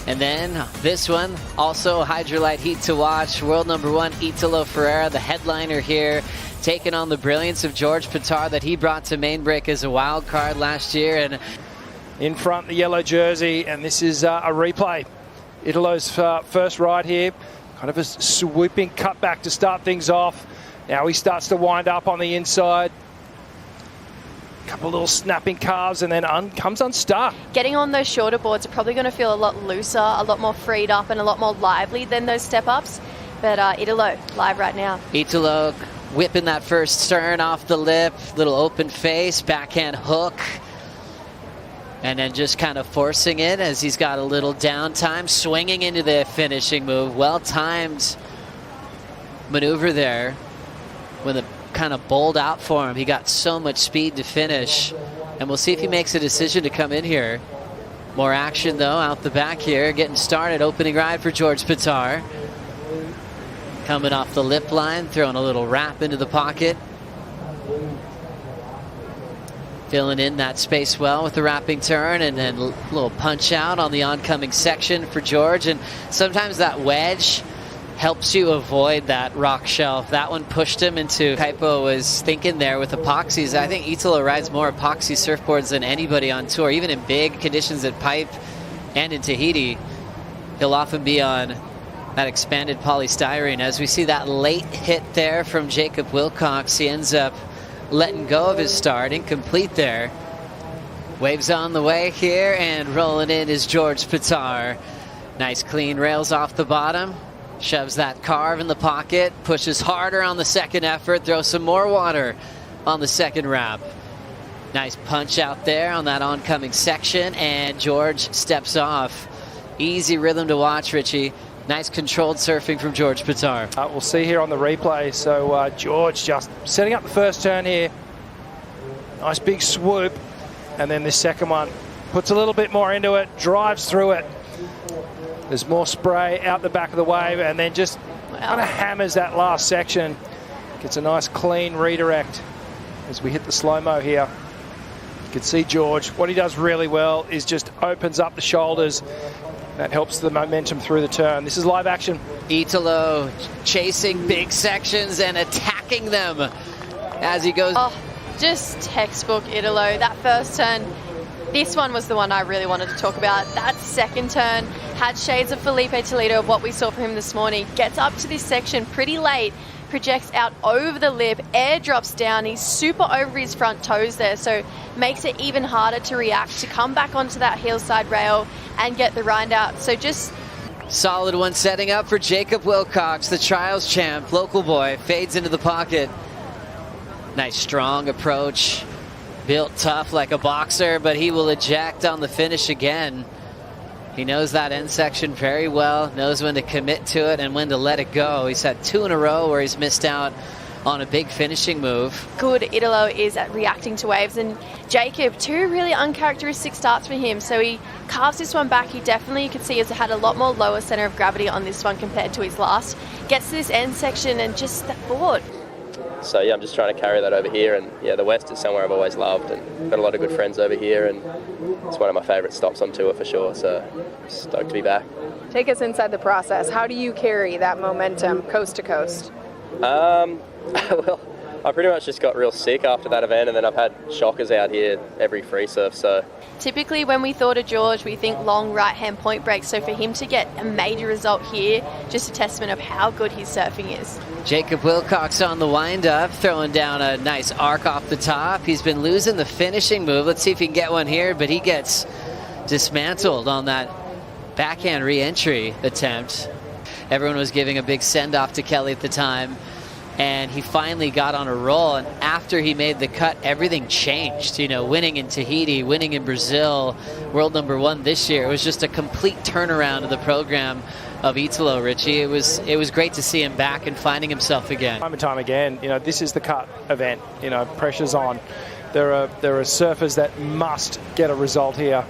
And then this one, also Hydrolite heat to watch. World #1, Italo Ferreira, the headliner here, taking on the brilliance of George Pittar that he brought to main break as a wild card last year. And in front, the yellow jersey, and this is a replay. Italo's first ride here, kind of a swooping cutback to start things off. Now he starts to wind up on the inside. Couple little snapping calves and then comes unstuck. Getting on those shorter boards are probably going to feel a lot looser, a lot more freed up and a lot more lively than those step-ups. But Italo, live right now. Italo whipping that first turn off the lip, little open face, backhand hook. And then just kind of forcing it as he's got a little downtime, swinging into the finishing move. Well-timed maneuver there when the kind of bowled out for him. He got so much speed to finish. And we'll see if he makes a decision to come in here. More action, though, out the back here. Getting started. Opening ride for George Pittar. Coming off the lip line, throwing a little wrap into the pocket. Filling in that space well with the wrapping turn, and then a little punch out on the oncoming section for George. And sometimes that wedge helps you avoid that rock shelf. That one pushed him into, Kaipo was thinking there with epoxies. I think Italo rides more epoxy surfboards than anybody on tour, even in big conditions at Pipe and in Tahiti. He'll often be on that expanded polystyrene. As we see that late hit there from Jacob Willcox, he ends up letting go of his start, incomplete there. Waves on the way here, and rolling in is George Pittar. Nice clean rails off the bottom. Shoves that carve in the pocket, pushes harder on the second effort, throws some more water on the second wrap. Nice punch out there on that oncoming section, and George steps off. Easy rhythm to watch, Richie. Nice controlled surfing from George Pittar. We'll see here on the replay. So George just setting up the first turn here. Nice big swoop. And then this second one puts a little bit more into it, drives through it. There's more spray out the back of the wave, and then just kind of hammers that last section. Gets a nice clean redirect as we hit the slow-mo here. You can see George, what he does really well is just opens up the shoulders. That helps the momentum through the turn. This is live action. Italo chasing big sections and attacking them as he goes. Oh, just textbook Italo. That first turn, this one was the one I really wanted to talk about. That second turn had shades of Felipe Toledo of what we saw from him this morning. Gets up to this section pretty late, projects out over the lip, air drops down. He's super over his front toes there, so makes it even harder to react, to come back onto that hillside rail and get the rind out. So just solid one setting up for Jacob Willcox, the trials champ, local boy, fades into the pocket. Nice strong approach, built tough like a boxer, but he will eject on the finish again. He knows that end section very well, knows when to commit to it and when to let it go. He's had 2 in a row where he's missed out on a big finishing move. Good Italo is at reacting to waves, and Jacob, 2 really uncharacteristic starts for him. So he carves this one back. He definitely, you could see, has had a lot more lower center of gravity on this one compared to his last. Gets to this end section and just step forward. So yeah, I'm just trying to carry that over here, and yeah, the West is somewhere I've always loved, and got a lot of good friends over here, and it's one of my favourite stops on tour for sure, so stoked to be back. Take us inside the process. How do you carry that momentum coast to coast? Well, I pretty much just got real sick after that event, and then I've had shockers out here every free surf, so. Typically when we thought of George, we think long right-hand point break, so for him to get a major result here, just a testament of how good his surfing is. Jacob Willcox on the wind-up, throwing down a nice arc off the top. He's been losing the finishing move. Let's see if he can get one here, but he gets dismantled on that backhand re-entry attempt. Everyone was giving a big send-off to Kelly at the time, and he finally got on a roll, and after he made the cut, everything changed. You know, winning in Tahiti, winning in Brazil, world #1 this year. It was just a complete turnaround of the program of Italo, Richie. It was great to see him back and finding himself again. Time and time again, you know, this is the cut event. You know, pressure's on. There are surfers that must get a result here.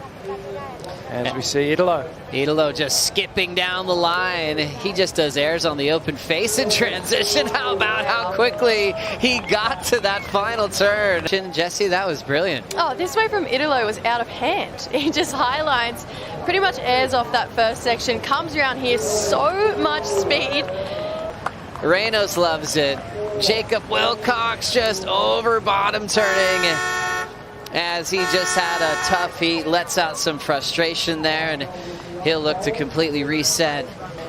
As we see Italo. Italo just skipping down the line. He just does airs on the open face in transition. How about how quickly he got to that final turn? Jesse, that was brilliant. Oh, this way from Italo was out of hand. He just highlines, Pretty much airs off that first section, comes around here, so much speed. Reynolds loves it. Jacob Willcox just over bottom turning as he just had a tough heat, lets out some frustration there, and he'll look to completely reset.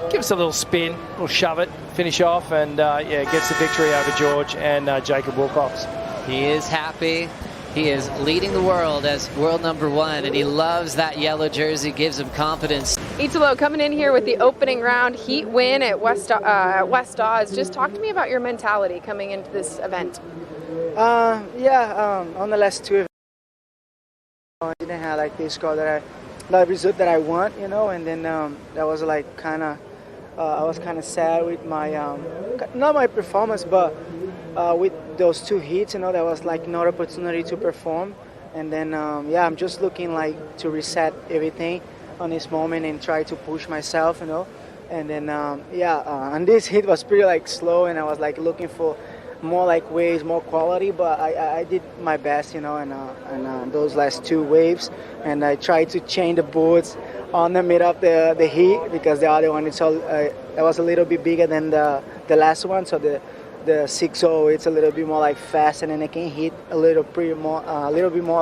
Give us a little spin, we'll shove it, finish off, and yeah, gets the victory over George and Jacob Willcox. He is happy. He is leading the world as world #1, and he loves that yellow jersey, gives him confidence. Italo coming in here with the opening round heat win at West Oz. Just talk to me about your mentality coming into this event. On the last two events, I didn't have like the score the result that I want, you know, and then that was like I was kind of sad with my not my performance, but with those two heats, you know, that was like no opportunity to perform. And then I'm just looking like to reset everything on this moment and try to push myself, you know. And then and this hit was pretty like slow, and I was like looking for more like waves, more quality, but I did my best, you know, and those last two waves, and I tried to change the boards on the mid of the heat, because the other one, it was a little bit bigger than the last one, so the 6-0, it's a little bit more like fast, and then I can hit a little bit more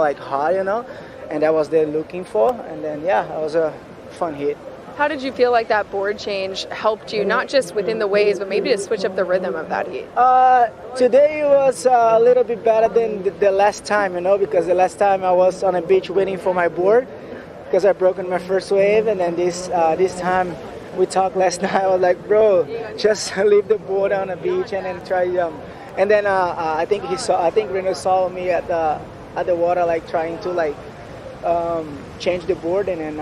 like hard, you know, and that was they're looking for. And then that was a fun hit. How did you feel like that board change helped you, not just within the waves, but maybe to switch up the rhythm of that heat? Today was a little bit better than the last time, you know, because the last time I was on a beach waiting for my board because I broke in my first wave, and then this time we talked last night. I was like, bro, just leave the board on the beach and then try. And then I think Reno saw me at the water, like trying to like change the board, and then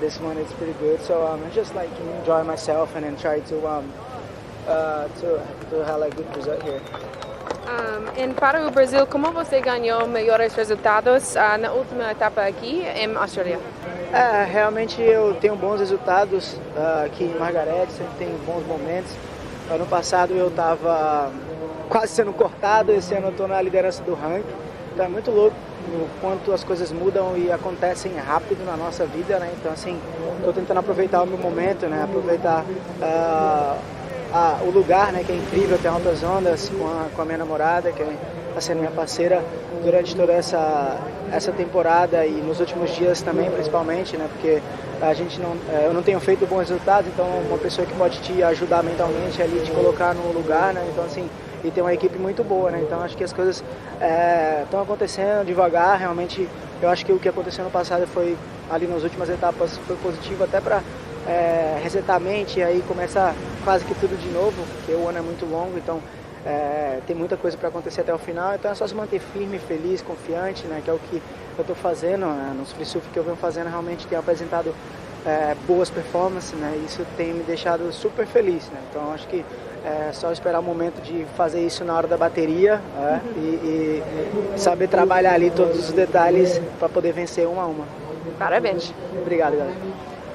this one is pretty good. So I just like enjoy myself and then try to have a good result here. Para o Brasil, como você ganhou melhores resultados na última etapa aqui em Austrália? Realmente eu tenho bons resultados aqui em Margaret, sempre tenho bons momentos. Ano passado eu estava quase sendo cortado, esse ano eu estou na liderança do ranking. Então é muito louco o quanto as coisas mudam e acontecem rápido na nossa vida, né? Então assim, estou tentando aproveitar o meu momento, né? Aproveitar o lugar, né, que é incrível, tem altas ondas com a minha namorada, que está sendo minha parceira durante toda essa temporada e nos últimos dias também, principalmente, né, porque eu não tenho feito bons resultados, então uma pessoa que pode te ajudar mentalmente ali, te colocar no lugar, né, então assim, e tem uma equipe muito boa, né, então acho que as coisas estão acontecendo devagar. Realmente eu acho que o que aconteceu no passado foi ali nas últimas etapas foi positivo até para resetar a mente, e aí começa quase que tudo de novo, porque o ano é muito longo, então tem muita coisa para acontecer até o final, então é só se manter firme, feliz, confiante, né, que é o que eu estou fazendo, né, nos free surf que eu venho fazendo, realmente tenho apresentado boas performances, né, isso tem me deixado super feliz, né, então acho que é só esperar o momento de fazer isso na hora da bateria, e saber trabalhar ali todos os detalhes para poder vencer uma a uma. Parabéns. Obrigado, galera.